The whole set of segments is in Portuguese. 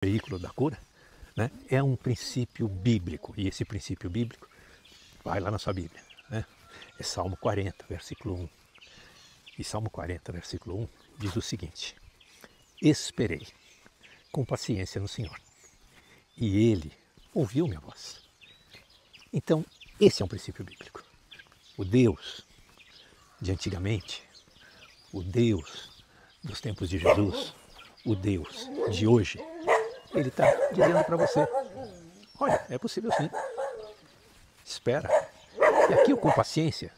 veículo da cura, né, é um princípio bíblico. E esse princípio bíblico vai lá na sua Bíblia, né? É Salmo 40, versículo 1. E Salmo 40, versículo 1 diz o seguinte: esperei com paciência no Senhor, e Ele ouviu minha voz. Então, esse é um princípio bíblico. O Deus de antigamente, o Deus dos tempos de Jesus, o Deus de hoje, Ele está dizendo para você: olha, é possível sim, espera. E aqui o com paciência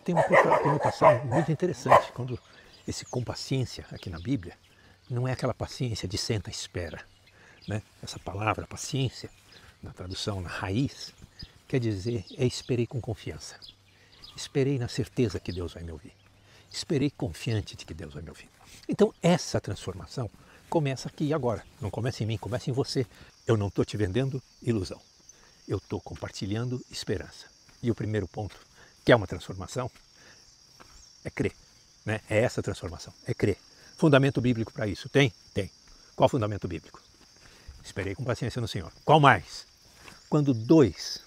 tem uma conotação muito interessante. Quando esse com paciência aqui na Bíblia não é aquela paciência de senta e espera, né? Essa palavra paciência, na tradução, na raiz, quer dizer esperei com confiança. Esperei na certeza que Deus vai me ouvir. Esperei confiante de que Deus vai me ouvir. Então essa transformação começa aqui e agora. Não começa em mim, começa em você. Eu não estou te vendendo ilusão. Eu estou compartilhando esperança. E o primeiro ponto, que é uma transformação, é crer, né? É essa transformação, é crer. Fundamento bíblico para isso? Tem? Tem. Qual fundamento bíblico? Esperei com paciência no Senhor. Qual mais? Quando dois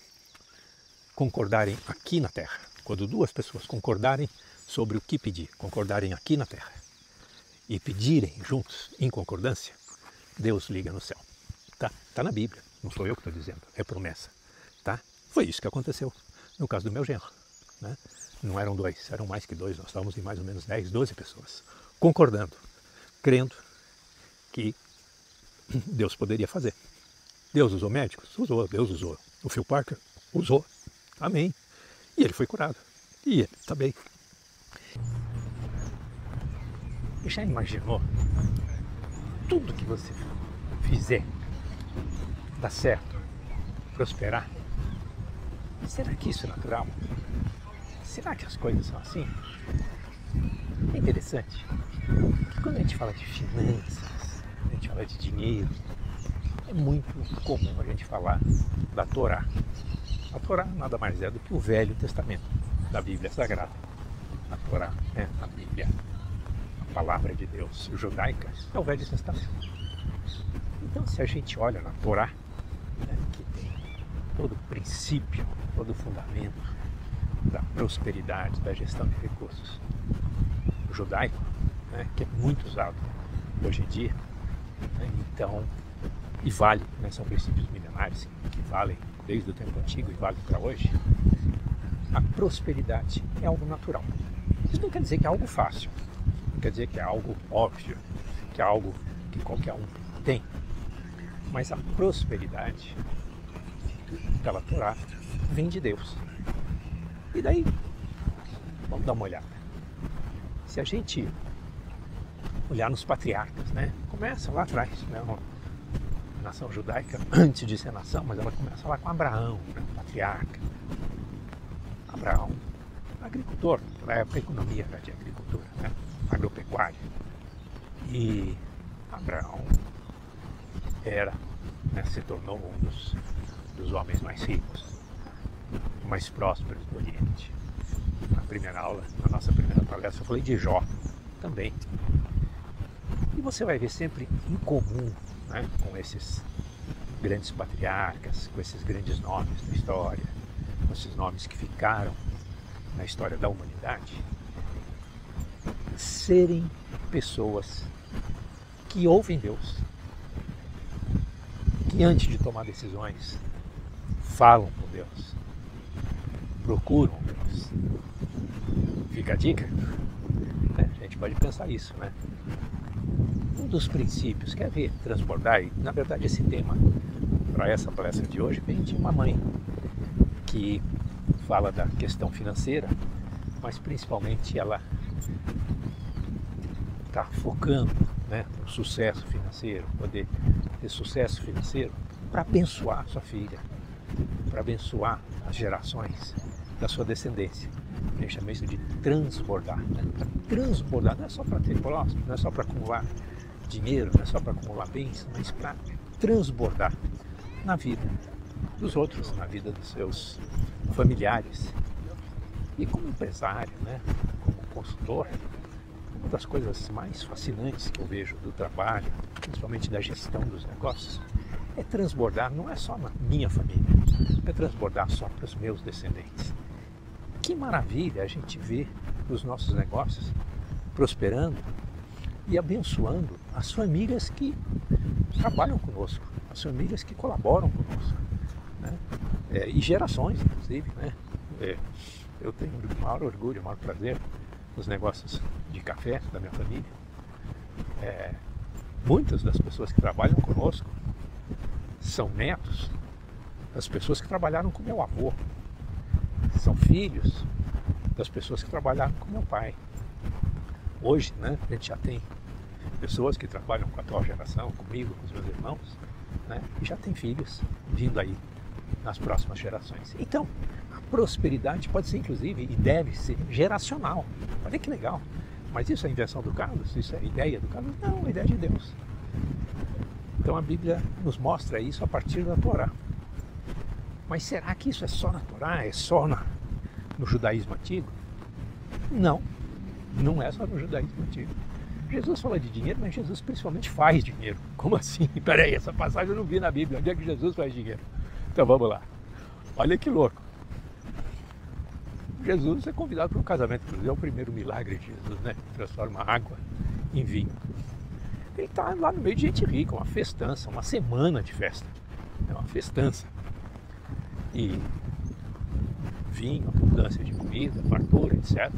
concordarem aqui na terra, quando duas pessoas concordarem sobre o que pedir, concordarem aqui na terra e pedirem juntos em concordância, Deus liga no céu. Tá na Bíblia, não sou eu que estou dizendo, é promessa. Tá? Foi isso que aconteceu no caso do meu genro, né? Não eram dois, eram mais que dois, nós estávamos em mais ou menos 10, 12 pessoas, concordando, crendo que Deus poderia fazer. Deus usou médicos? Usou. Deus usou o Phil Parker? Usou. Amém. E ele foi curado. E ele está bem. Já imaginou? Tudo que você fizer dar certo, prosperar? Será que isso é natural? Será que as coisas são assim? É interessante que quando a gente fala de finanças, a gente fala de dinheiro, é muito comum a gente falar da Torá. A Torá nada mais é do que o Velho Testamento da Bíblia Sagrada. A Torá é a Bíblia, a palavra de Deus judaica, é o Velho Testamento. Então, se a gente olha na Torá, né, que tem todo o princípio, todo o fundamento da prosperidade, da gestão de recursos judaico, né, que é muito usado hoje em dia, né, então, e vale, né, são princípios milenares que valem desde o tempo antigo e valem para hoje. A prosperidade é algo natural. Isso não quer dizer que é algo fácil, não quer dizer que é algo óbvio, que é algo que qualquer um tem, mas a prosperidade pela Torá vem de Deus. E daí, vamos dar uma olhada. Se a gente olhar nos patriarcas, né? Começa lá atrás, né? A nação judaica, antes de ser nação, mas ela começa lá com Abraão, né? Patriarca. Abraão, agricultor, na época a economia era de agricultura, né? Agropecuária. E Abraão era, né? Se tornou um dos homens mais ricos, mais prósperos do Oriente. Na primeira aula, na nossa primeira palestra, eu falei de Jó também. E você vai ver sempre em comum, né, com esses grandes patriarcas, com esses grandes nomes da história, com esses nomes que ficaram na história da humanidade, serem pessoas que ouvem Deus, que antes de tomar decisões falam com Deus, procuram Deus. Fica a dica, né? A gente pode pensar isso, né? Um dos princípios, quer ver, transbordar, e na verdade esse tema para essa palestra de hoje vem de uma mãe que fala da questão financeira, mas principalmente ela está focando, né, no sucesso financeiro, poder ter sucesso financeiro para abençoar sua filha, para abençoar as gerações da sua descendência. A gente chama isso de transbordar, né? Para transbordar, não é só para ter colostro, não é só para acumular dinheiro, não é só para acumular bens, mas para transbordar na vida dos outros, na vida dos seus familiares. E como empresário, né? Como consultor, Uma das coisas mais fascinantes que eu vejo do trabalho, principalmente da gestão dos negócios, é transbordar, não é só na minha família, é transbordar só para os meus descendentes. Que maravilha a gente ver os nossos negócios prosperando e abençoando as famílias que trabalham conosco, as famílias que colaboram conosco, né? E gerações, inclusive, né? Eu tenho o maior orgulho, o maior prazer nos negócios de café da minha família. Muitas das pessoas que trabalham conosco são netos das pessoas que trabalharam com meu avô, são filhos das pessoas que trabalharam com meu pai. Hoje, né, a gente já tem pessoas que trabalham com a atual geração, comigo, com os meus irmãos, né, e já tem filhos vindo aí nas próximas gerações. Então, a prosperidade pode ser, inclusive, e deve ser geracional. Olha que legal. Mas isso é invenção do Carlos? Isso é ideia do Carlos? Não, é ideia de Deus. Então a Bíblia nos mostra isso a partir da Torá. Mas será que isso é só na Torá? É só no judaísmo antigo? Não, não é só no judaísmo antigo. Jesus fala de dinheiro, mas Jesus principalmente faz dinheiro. Como assim? Peraí, essa passagem eu não vi na Bíblia. Onde é que Jesus faz dinheiro? Então vamos lá. Olha que louco. Jesus é convidado para um casamento, inclusive é o primeiro milagre de Jesus, né? Transforma água em vinho. Ele está lá no meio de gente rica, uma festança, uma semana de festa. É uma festança. E vinho, abundância de comida, fartura, etc.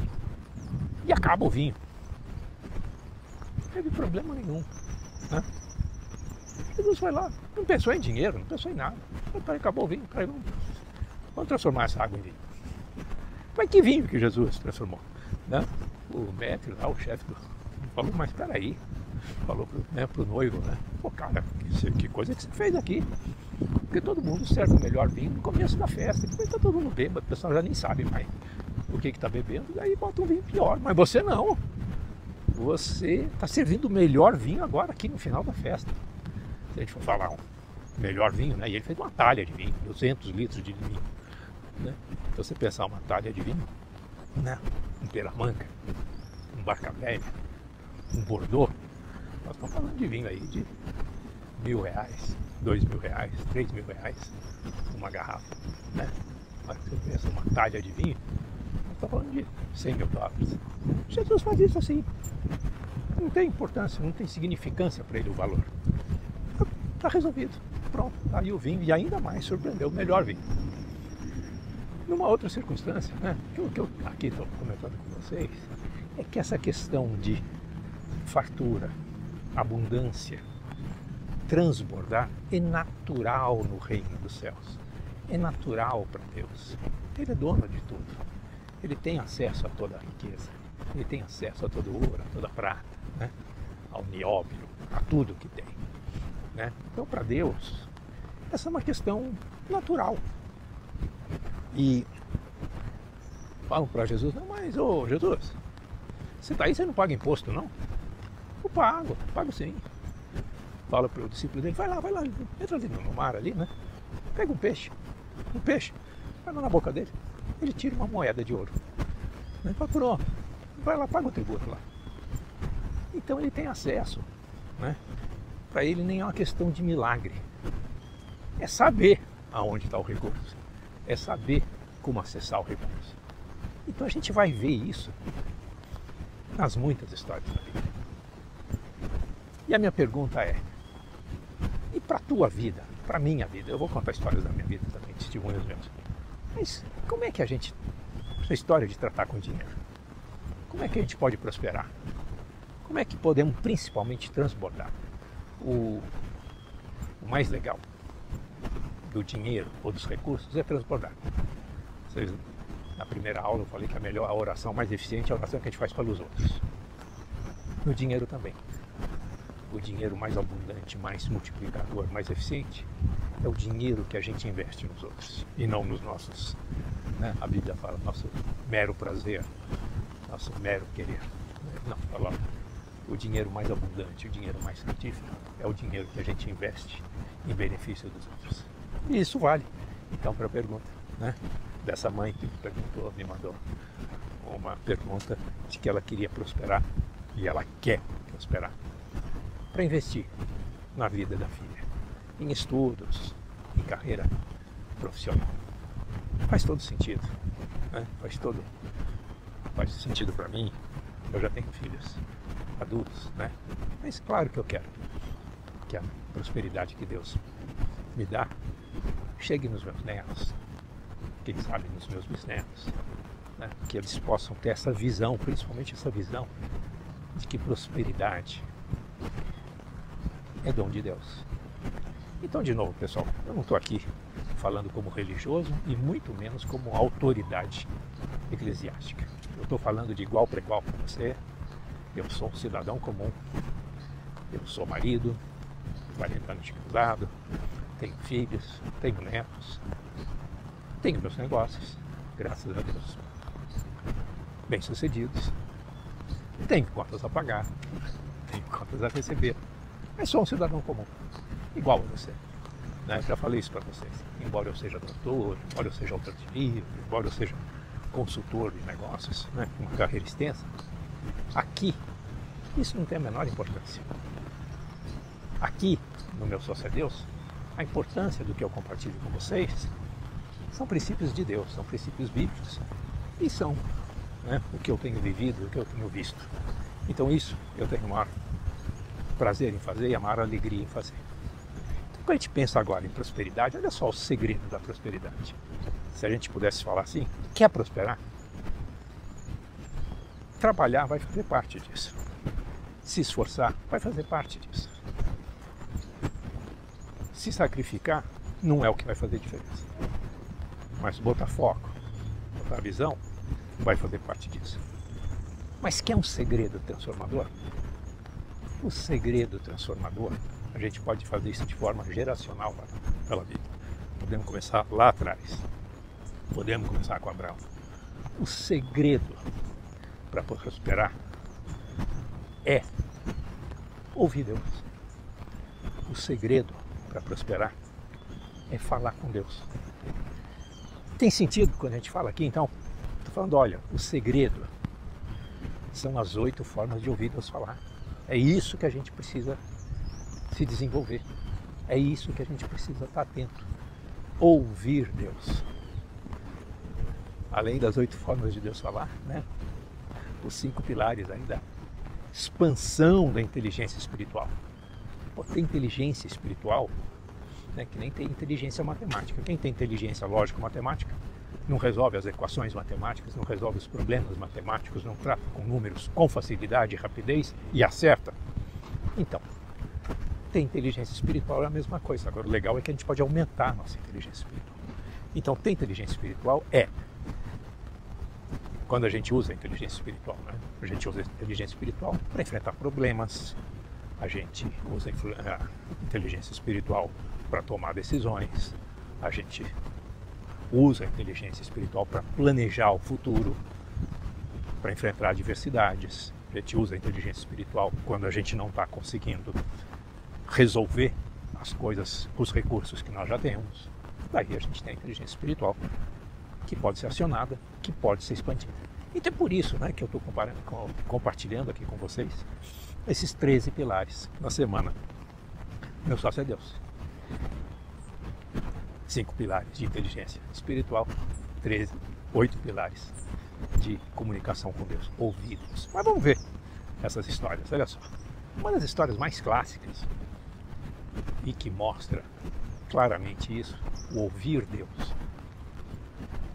E acaba o vinho. Não teve problema nenhum, né? Jesus foi lá, não pensou em dinheiro, não pensou em nada. Acabou o vinho, vamos transformar essa água em vinho. Mas que vinho que Jesus transformou, né? O mestre lá, o chefe falou, mas peraí, falou pro noivo, né? Pô, cara, que coisa que você fez aqui? Porque todo mundo serve o melhor vinho no começo da festa, depois tá todo mundo bêbado, o pessoal já nem sabe mais o que tá bebendo, e aí bota um vinho pior. Mas você não, você está servindo o melhor vinho agora aqui no final da festa. Se a gente for falar um melhor vinho, né? E ele fez uma talha de vinho, 200 litros de vinho, né? Então você pensar uma talha de vinho, né? Um peramanca, um barca velha, um bordeaux, nós estamos falando de vinho aí de R$1.000, R$2.000, R$3.000, uma garrafa, né? Mas você pensa uma talha de vinho, nós estamos falando de $100.000. Jesus faz isso assim, não tem importância, não tem significância para ele o valor. Está resolvido, pronto, aí o vinho, e ainda mais surpreendeu, o melhor vinho. Numa outra circunstância, né, que eu aqui estou comentando com vocês, é que essa questão de fartura, abundância, transbordar, é natural no reino dos céus. É natural para Deus. Ele é dono de tudo. Ele tem acesso a toda a riqueza. Ele tem acesso a todo o ouro, a toda a prata, né, ao nióbio, a tudo que tem, né? Então, para Deus, essa é uma questão natural. E falam para Jesus, não, mas ô Jesus, você está aí, você não paga imposto não? Eu pago sim. Fala para o discípulo dele, vai lá, entra ali no mar ali, né? Pega um peixe, vai lá na boca dele, ele tira uma moeda de ouro. Né? Fala, pronto, vai lá, paga o tributo lá. Então ele tem acesso, né? Para ele nem é uma questão de milagre, é saber aonde está o recurso. É saber como acessar o recurso. Então a gente vai ver isso nas muitas histórias da Bíblia. E a minha pergunta é, e para a tua vida, para a minha vida? Eu vou contar histórias da minha vida também, testemunhos meus. Mas como é que essa história de tratar com dinheiro, como é que a gente pode prosperar? Como é que podemos principalmente transbordar? O mais legal do dinheiro ou dos recursos é transbordar. Na primeira aula eu falei que a oração mais eficiente é a oração que a gente faz pelos outros. No dinheiro também. O dinheiro mais abundante, mais multiplicador, mais eficiente é o dinheiro que a gente investe nos outros e não nos nossos, né? A Bíblia fala nosso mero prazer, nosso mero querer. Não, fala o dinheiro mais abundante, o dinheiro mais frutífero é o dinheiro que a gente investe em benefício dos outros. E isso vale. Então, para a pergunta, né, dessa mãe que perguntou, me mandou uma pergunta de que ela queria prosperar e ela quer prosperar, para investir na vida da filha, em estudos, em carreira profissional. Faz todo sentido, né? Faz sentido para mim. Eu já tenho filhos adultos, né? Mas claro que eu quero que a prosperidade que Deus me dá chegue nos meus netos, quem sabe nos meus bisnetos, né? Que eles possam ter essa visão, principalmente essa visão de que prosperidade é dom de Deus. Então, de novo, pessoal, eu não estou aqui falando como religioso e muito menos como autoridade eclesiástica. Eu estou falando de igual para igual com você. Eu sou um cidadão comum, eu sou marido, 40 anos de casado, tenho filhos, tenho netos, tenho meus negócios, graças a Deus, bem-sucedidos, tenho contas a pagar, tenho contas a receber, mas sou um cidadão comum, igual a você. Né? Já falei isso para vocês, embora eu seja doutor, embora eu seja autor de livro, embora eu seja consultor de negócios, né? Com uma carreira extensa, aqui isso não tem a menor importância. Aqui, no meu Sócio é Deus, a importância do que eu compartilho com vocês são princípios de Deus, são princípios bíblicos e são, né, o que eu tenho vivido, o que eu tenho visto. Então isso eu tenho maior prazer em fazer e a maior alegria em fazer. Então, quando a gente pensa agora em prosperidade, olha só o segredo da prosperidade. Se a gente pudesse falar assim, quer prosperar? Trabalhar vai fazer parte disso. Se esforçar vai fazer parte disso. Se sacrificar não é o que vai fazer diferença. Mas botar foco, botar visão, vai fazer parte disso. Mas quer um segredo transformador? O segredo transformador, a gente pode fazer isso de forma geracional pela vida. Podemos começar lá atrás. Podemos começar com Abraão. O segredo para prosperar é ouvir Deus. O segredo para prosperar é falar com Deus. Tem sentido quando a gente fala aqui, então? Estou falando, olha, o segredo são as 8 formas de ouvir Deus falar. É isso que a gente precisa se desenvolver. É isso que a gente precisa estar atento. Ouvir Deus. Além das 8 formas de Deus falar, né? Os 5 pilares aí da expansão da inteligência espiritual. Pô, tem inteligência espiritual, né, que nem tem inteligência matemática. Quem tem inteligência lógico-matemática não resolve as equações matemáticas, não resolve os problemas matemáticos, não trata com números com facilidade e rapidez e acerta. Então, ter inteligência espiritual é a mesma coisa. Agora, o legal é que a gente pode aumentar a nossa inteligência espiritual. Então, ter inteligência espiritual é quando a gente usa a inteligência espiritual, né? A gente usa a inteligência espiritual para enfrentar problemas, a gente usa a inteligência espiritual para tomar decisões, a gente usa a inteligência espiritual para planejar o futuro, para enfrentar adversidades, a gente usa a inteligência espiritual quando a gente não está conseguindo resolver as coisas com os recursos que nós já temos. Daí a gente tem a inteligência espiritual que pode ser acionada, que pode ser expandida. Então é por isso, né, que eu estou compartilhando aqui com vocês esses 13 pilares na semana. Meu Sócio é Deus. 5 pilares de inteligência espiritual, 8 pilares de comunicação com Deus, ouvidos. Mas vamos ver essas histórias, olha só. Uma das histórias mais clássicas e que mostra claramente isso, o ouvir Deus,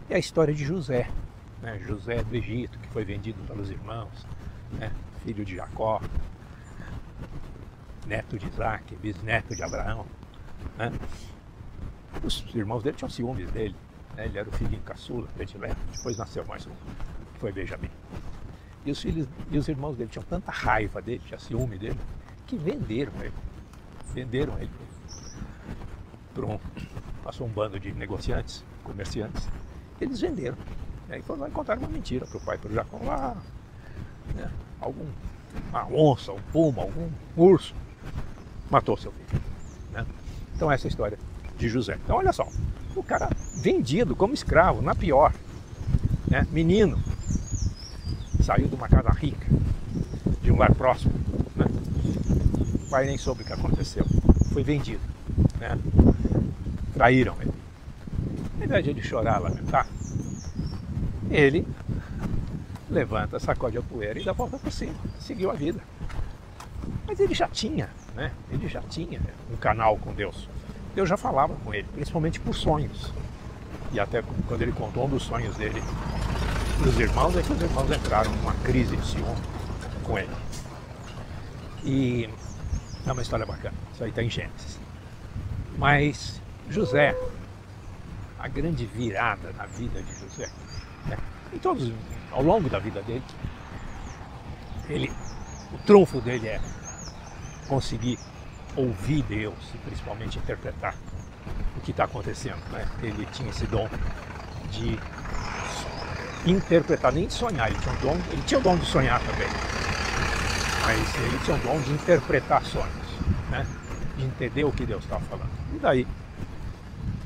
é a história de José, né? José do Egito, que foi vendido pelos irmãos, né? Filho de Jacó, neto de Isaac, bisneto de Abraão, né? Os irmãos dele tinham ciúmes dele, né? Ele era o filhinho caçula, predileto, depois nasceu mais um, que foi Benjamim. E os irmãos dele tinham tanta raiva dele, tinha ciúme dele, que venderam ele. Passou um bando de negociantes, comerciantes, eles venderam. E aí foram lá e contaram uma mentira para o pai, para o Jacó, lá, né, uma onça, um puma, algum urso matou seu filho, né? Então essa é a história de José. Então olha só, o cara vendido como escravo, na pior, né, menino, saiu de uma casa rica, de um lar próximo, né? O pai nem soube o que aconteceu, foi vendido, né? Traíram ele. Ao invés de ele chorar, lamentar, ele levanta, sacode a poeira e dá a volta por cima, seguiu a vida. Mas ele já tinha, né? Ele já tinha um canal com Deus. Deus já falava com ele, principalmente por sonhos. E até quando ele contou um dos sonhos dele para os irmãos, é que os irmãos entraram numa crise de ciúme com ele. E é uma história bacana, isso aí está em Gênesis. Mas José, a grande virada na vida de José, né? Ao longo da vida dele, o trunfo dele é conseguir ouvir Deus e principalmente interpretar o que está acontecendo, né? Ele tinha esse dom de interpretar, nem de sonhar, ele tinha o dom de sonhar também, mas ele tinha o dom de interpretar sonhos, né? De entender o que Deus estava falando. E daí,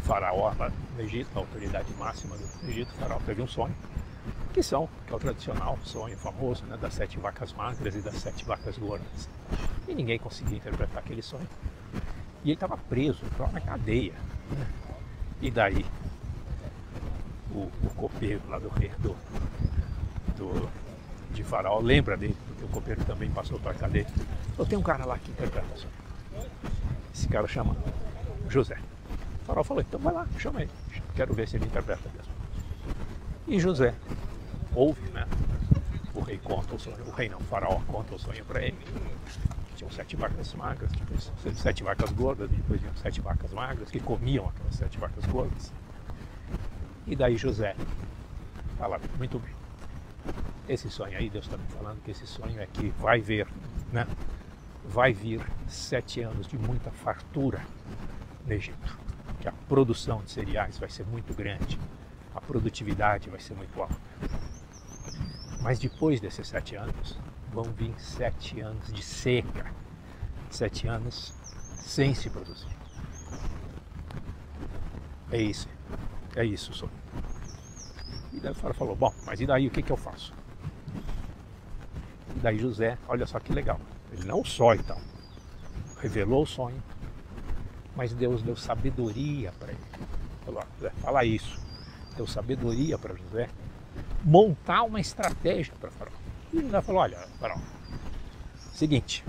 Faraó lá no Egito, a autoridade máxima do Egito, Faraó teve um sonho, que é o tradicional sonho famoso, né, das 7 vacas magras e das 7 vacas gordas. E ninguém conseguia interpretar aquele sonho. E ele estava preso, estava na cadeia, né? E daí o copeiro lá do rei de Faraó lembra dele, porque o copeiro também passou para a cadeia. Falou, tem um cara lá que interpreta o sonho. Esse cara chama José. O Faraó falou, então vai lá, chama ele, quero ver se ele interpreta mesmo. E José ouve, né? O rei conta o sonho, o Faraó conta o sonho para ele. Tinham 7 vacas magras, depois 7 vacas gordas, depois tinham 7 vacas magras que comiam aquelas 7 vacas gordas. E daí José fala, muito bem, esse sonho aí, Deus está me falando que esse sonho é que vai vir 7 anos de muita fartura no Egito, que a produção de cereais vai ser muito grande, a produtividade vai ser muito alta. Mas depois desses 7 anos, vão vir 7 anos de seca, 7 anos sem se produzir. É isso o sonho. E daí o Faraó falou, bom, mas e daí o que eu faço? E daí José, olha só que legal, ele não só então revelou o sonho, mas Deus deu sabedoria para ele. Falou, José, fala isso. Deu sabedoria para José montar uma estratégia para Faraó. E José falou, olha, Faraó, seguinte,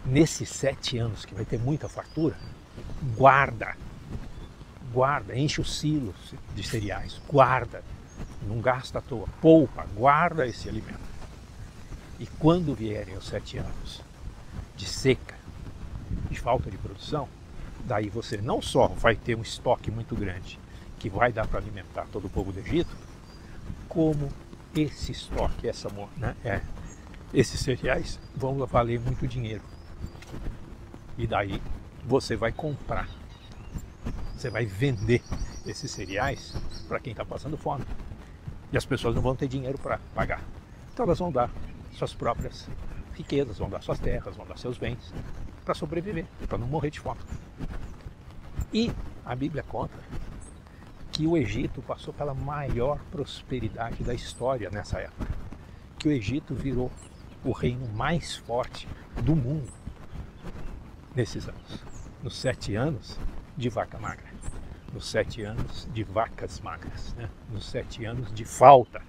nesses 7 anos que vai ter muita fartura, guarda, enche os silos de cereais, guarda, não gasta à toa, poupa, guarda esse alimento. E quando vierem os 7 anos de seca, de falta de produção, daí você não só vai ter um estoque muito grande que vai dar para alimentar todo o povo do Egito, como esse estoque, esses cereais vão valer muito dinheiro. E daí você vai comprar, você vai vender esses cereais para quem está passando fome. E as pessoas não vão ter dinheiro para pagar. Então elas vão dar suas próprias riquezas, vão dar suas terras, vão dar seus bens para sobreviver, para não morrer de fome. E a Bíblia conta que o Egito passou pela maior prosperidade da história nessa época. Que o Egito virou o reino mais forte do mundo nesses anos. Nos 7 anos de vaca magra, nos 7 anos de vacas magras, né? Nos 7 anos de falta.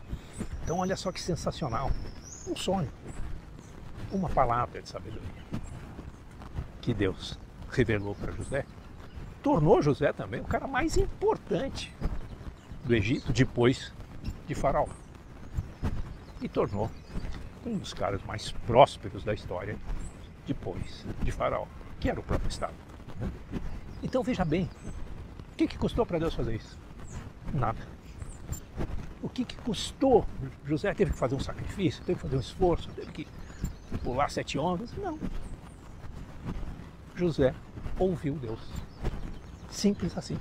Então olha só que sensacional. Um sonho, uma palavra de sabedoria que Deus revelou para José, tornou José também o cara mais importante do Egito depois de Faraó. E tornou um dos caras mais prósperos da história depois de Faraó, que era o próprio Estado. Então veja bem, o que custou para Deus fazer isso? Nada. O que custou? José teve que fazer um sacrifício, teve que fazer um esforço, teve que pular 7 ondas? Não. José ouviu Deus. Simples assim.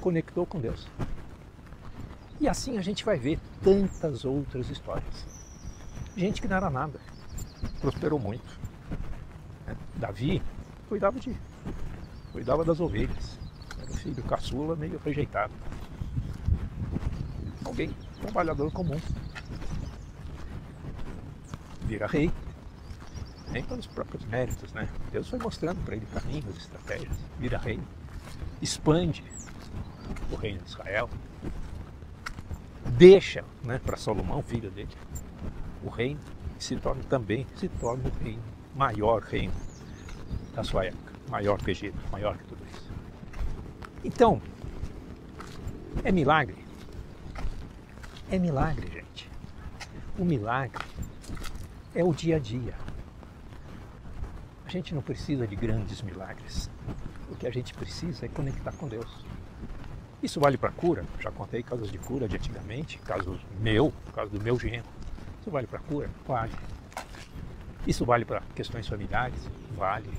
Conectou com Deus. E assim a gente vai ver tantas outras histórias. Gente que não era nada, prosperou muito. Davi cuidava das ovelhas. Era o filho caçula, meio rejeitado. Alguém, trabalhador comum. vira rei, nem pelos próprios méritos, né? Deus foi mostrando para ele caminhos, estratégias, vira rei, expande o reino de Israel, deixa, né, para Salomão, filho dele, o reino, e se torna o reino, maior reino da sua época, maior que o Egito, maior que tudo isso. Então, é milagre. É milagre, gente. O milagre é o dia a dia. A gente não precisa de grandes milagres. O que a gente precisa é conectar com Deus. Isso vale para cura. Já contei casos de cura de antigamente, caso do meu genro. Isso vale para cura? Vale. Isso vale para questões familiares? Vale.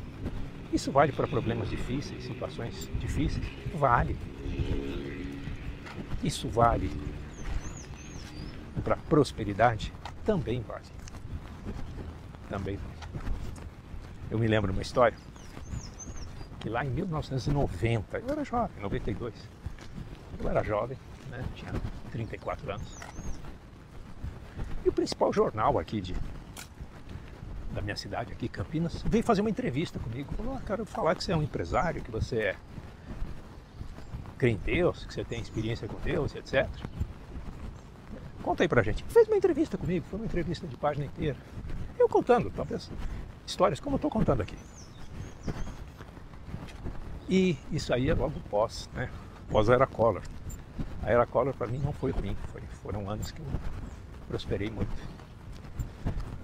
Isso vale para problemas difíceis, situações difíceis? Vale. Isso vale para prosperidade? Também vale. Também vale. Eu me lembro de uma história que lá em 1990, eu era jovem, 92, eu era jovem, né, tinha 34 anos. E o principal jornal aqui da minha cidade, aqui Campinas, veio fazer uma entrevista comigo. Falou, quero falar que você é um empresário, que você crê em Deus, que você tem experiência com Deus, etc. Conta aí pra gente. Fez uma entrevista comigo, foi uma entrevista de página inteira. Eu contando, talvez, histórias como eu estou contando aqui. E isso aí é logo pós, né? Pós a Era Collor. A Era Collor para mim não foi ruim, foram anos que eu prosperei muito.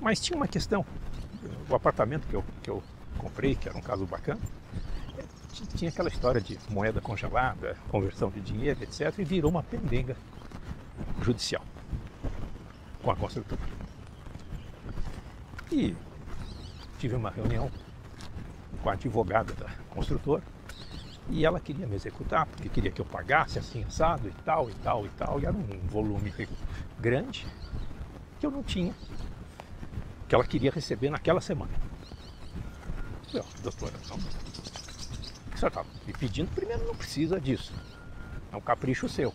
Mas tinha uma questão. O apartamento que eu comprei, que era um caso bacana, tinha aquela história de moeda congelada, conversão de dinheiro, etc. E virou uma pendenga judicial com a construtora. E tive uma reunião com a advogada da construtora e ela queria me executar, porque queria que eu pagasse assim, assado e tal, e tal, e tal. E era um volume grande que eu não tinha, que ela queria receber naquela semana. Eu, doutora, não, o que você está me pedindo? Primeiro, não precisa disso. É um capricho seu.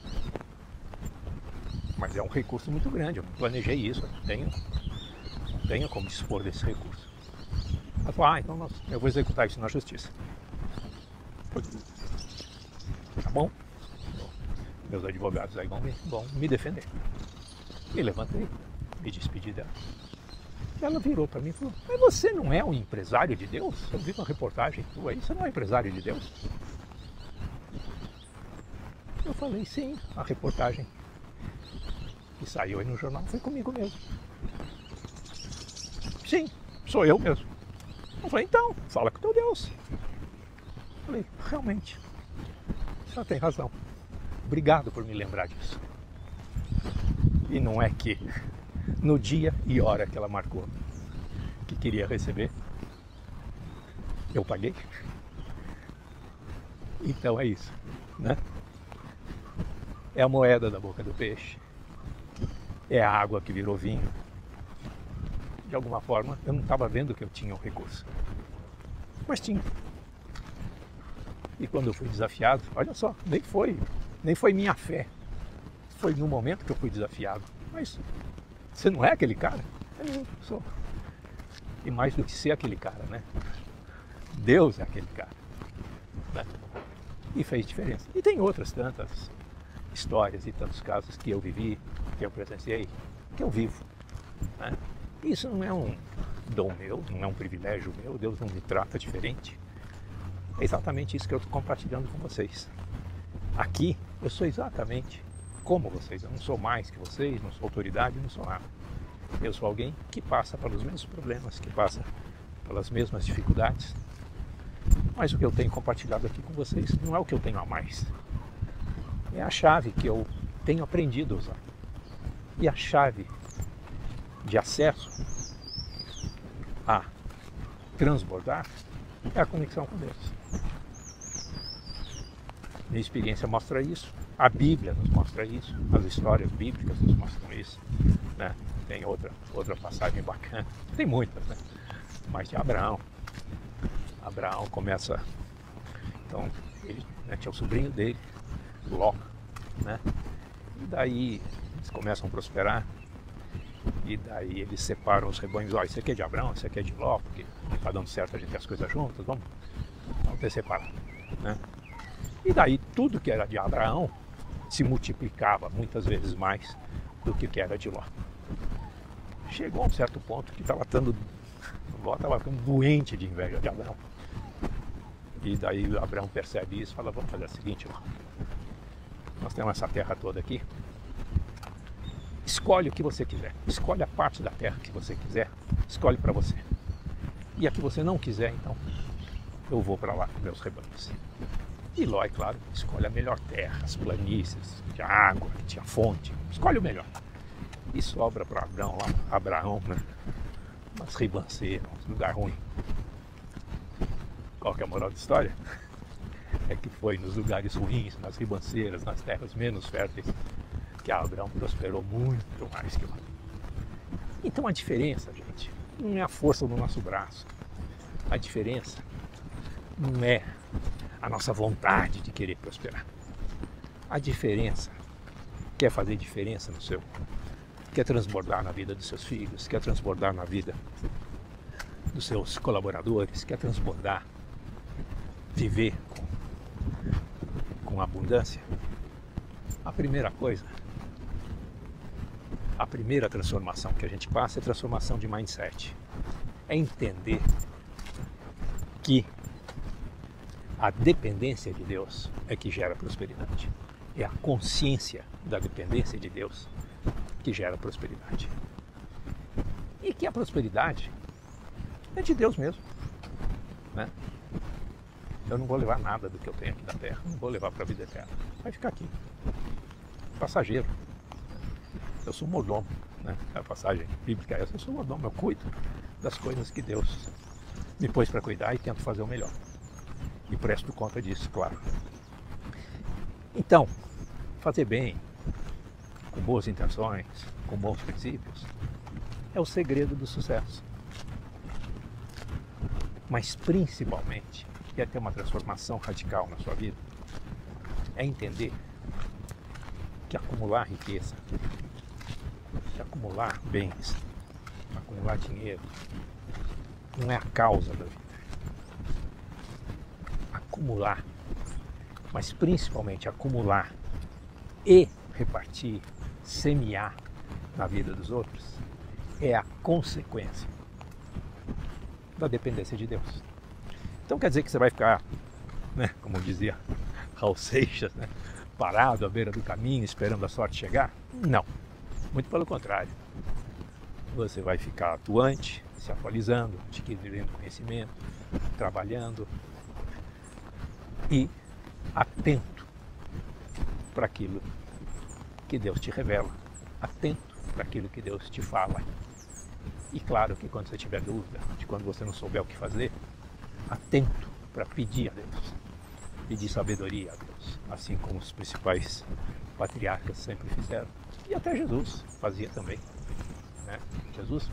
Mas é um recurso muito grande, eu não planejei isso, eu não tenho como dispor desse recurso. Ela falou, então eu vou executar isso na justiça. Tá bom? Meus advogados aí vão me defender. Me levantei, me despedi dela. Ela virou para mim e falou, mas você não é um empresário de Deus? Eu vi uma reportagem tua aí, você não é empresário de Deus? Eu falei, sim, a reportagem que saiu aí no jornal foi comigo mesmo. Sim, sou eu mesmo. Eu falei, então, fala com teu Deus. Eu falei, realmente, você tem razão. Obrigado por me lembrar disso. E não é que no dia e hora que ela marcou que queria receber, eu paguei. Então é isso, né? É a moeda da boca do peixe. É a água que virou vinho. De alguma forma, eu não estava vendo que eu tinha um recurso. Mas tinha. E quando eu fui desafiado, olha só, nem foi minha fé. Foi no momento que eu fui desafiado. Mas você não é aquele cara? Eu sou. E mais do que ser aquele cara, né? Deus é aquele cara. Né? E fez diferença. E tem outras tantas histórias e tantos casos que eu vivi, que eu presenciei, que eu vivo. Né? Isso não é um dom meu, não é um privilégio meu, Deus não me trata diferente. É exatamente isso que eu estou compartilhando com vocês. Aqui eu sou exatamente como vocês, eu não sou mais que vocês, não sou autoridade, não sou nada. Eu sou alguém que passa pelos mesmos problemas, que passa pelas mesmas dificuldades. Mas o que eu tenho compartilhado aqui com vocês não é o que eu tenho a mais. É a chave que eu tenho aprendido a usar. E a chave de acesso a transbordar é a conexão com Deus. Minha experiência mostra isso, a Bíblia nos mostra isso, as histórias bíblicas nos mostram isso, né? Tem outra passagem bacana, tem muitas, né? Mas de Abraão. Abraão começa, então, ele, né, tinha o sobrinho dele, Ló, né? E daí eles começam a prosperar. E daí eles separam os rebanhos. Ó, esse aqui é de Abraão, esse aqui é de Ló, porque não está dando certo a gente ter as coisas juntas, vamos ter separado, né? E daí tudo que era de Abraão se multiplicava muitas vezes mais do que era de Ló. Chegou a um certo ponto que Ló estava ficando doente de inveja de Abraão. E daí Abraão percebe isso e fala, vamos fazer o seguinte, Ló. Nós temos essa terra toda aqui. Escolhe o que você quiser. Escolhe a parte da terra que você quiser. Escolhe para você. E a que você não quiser, então, eu vou para lá com meus rebanhos. E Ló, é claro, escolhe a melhor terra, as planícies, que tinha água, que tinha fonte. Escolhe o melhor. E sobra para Abraão, né? Umas ribanceiras, um lugar ruim. Qual que é a moral da história? É que foi nos lugares ruins, nas ribanceiras, nas terras menos férteis, que Abraão prosperou muito mais que Ló. Então a diferença, gente, não é a força do nosso braço. A diferença não é a nossa vontade de querer prosperar. A diferença quer fazer diferença no seu, quer transbordar na vida dos seus filhos, quer transbordar na vida dos seus colaboradores, quer transbordar, viver com abundância. A primeira coisa, a primeira transformação que a gente passa é a transformação de mindset. É entender que a dependência de Deus é que gera prosperidade. É a consciência da dependência de Deus que gera prosperidade. E que a prosperidade é de Deus mesmo, né? Eu não vou levar nada do que eu tenho aqui da terra, não vou levar para a vida eterna. Vai ficar aqui. Passageiro. Eu sou mordomo, né? A passagem bíblica é essa. Eu sou mordomo, eu cuido das coisas que Deus me pôs para cuidar e tento fazer o melhor. E presto conta disso, claro. Então, fazer bem, com boas intenções, com bons princípios, é o segredo do sucesso. Mas principalmente, é ter uma transformação radical na sua vida, é entender que acumular riqueza, que acumular bens, acumular dinheiro, não é a causa da vida. Acumular, mas principalmente acumular e repartir, semear na vida dos outros, é a consequência da dependência de Deus. Então quer dizer que você vai ficar, né, como dizia Raul Seixas, né, parado à beira do caminho esperando a sorte chegar? Não, muito pelo contrário. Você vai ficar atuante, se atualizando, adquirindo conhecimento, trabalhando e atento para aquilo que Deus te revela, atento para aquilo que Deus te fala. E claro que quando você tiver dúvida, de quando você não souber o que fazer, atento para pedir a Deus, pedir sabedoria a Deus, assim como os principais patriarcas sempre fizeram. E até Jesus fazia também, né? Jesus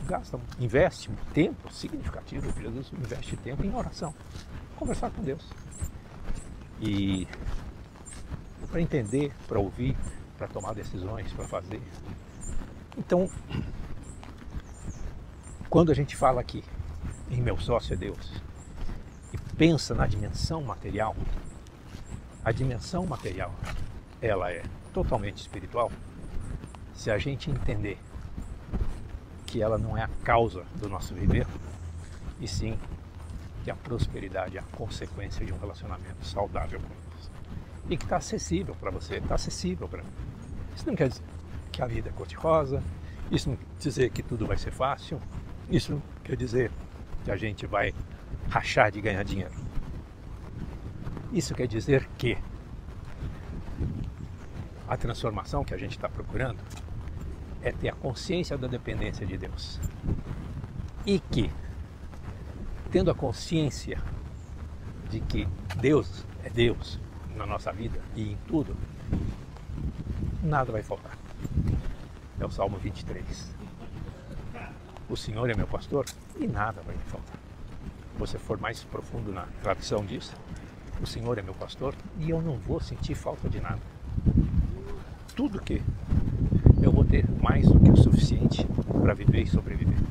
investe tempo significativo, Jesus investe tempo em oração, conversar com Deus. E para entender, para ouvir, para tomar decisões, para fazer. Então, quando a gente fala aqui em meu sócio é Deus e pensa na dimensão material, a dimensão material, ela é totalmente espiritual se a gente entender que ela não é a causa do nosso viver, e sim que a prosperidade é a consequência de um relacionamento saudável com Deus. E que está acessível para você, está acessível para mim. Isso não quer dizer que a vida é cor-de-rosa, isso não quer dizer que tudo vai ser fácil, isso não quer dizer que a gente vai rachar de ganhar dinheiro. Isso quer dizer que a transformação que a gente está procurando é ter a consciência da dependência de Deus. E que, tendo a consciência de que Deus é Deus na nossa vida e em tudo, nada vai faltar. É o Salmo 23. O Senhor é meu pastor e nada vai me faltar. Se você for mais profundo na tradução disso, o Senhor é meu pastor e eu não vou sentir falta de nada. Tudo que eu vou ter ter mais do que o suficiente para viver e sobreviver.